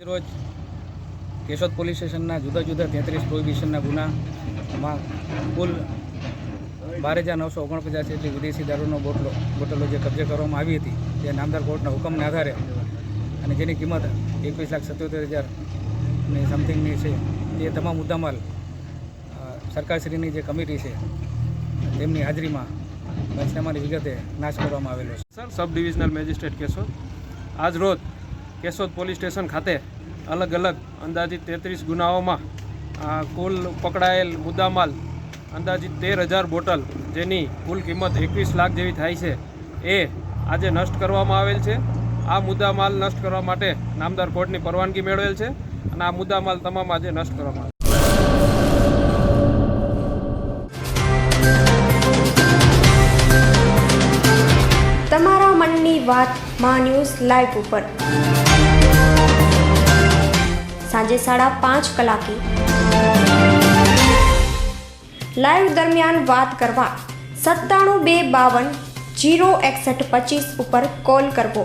રોજ કેશોદ પોલીસ સ્ટેશનના જુદા જુદા 33 પ્રોહિબિશનના ગુનામાં કુલ 12,949 જેટલી વિદેશી દારૂનો બોટલો જે કબજે કરવામાં આવી હતી તે નામદાર કોર્ટના હુકમને આધારે અને જેની કિંમત 21,77,000 સમથિંગની છે તે તમામ મુદ્દામાલ સરકારશ્રીની જે કમિટી છે તેમની હાજરીમાં પંચનામાની વિગતે નાશ કરવામાં આવેલો છે. Sir, sub divisional magistrate Keshod આજ રોજ કેશોદ પોલીસ સ્ટેશન ખાતે અલગ અલગ અંદાજિત 33 ગુનાઓમાં કુલ પકડાયેલ મુદ્દામાલ અંદાજિત 13,000 બોટલ જેની કુલ કિંમત 21 લાખ જેવી થાય છે એ આજે નષ્ટ કરવામાં આવેલ છે. આ મુદ્દામાલ નષ્ટ કરવા માટે નામદાર કોર્ટની પરવાનગી મેળવેલ છે અને આ મુદ્દામાલ તમામ આજે નષ્ટ કરવામાં આવે. તમારા મનની વાત માં ન્યૂઝ લાઈવ ઉપર સાંજે 5:30 કલાકે લાઈવ દરમિયાન વાત કરવા 97 252 06125 ઉપર કોલ કરવો.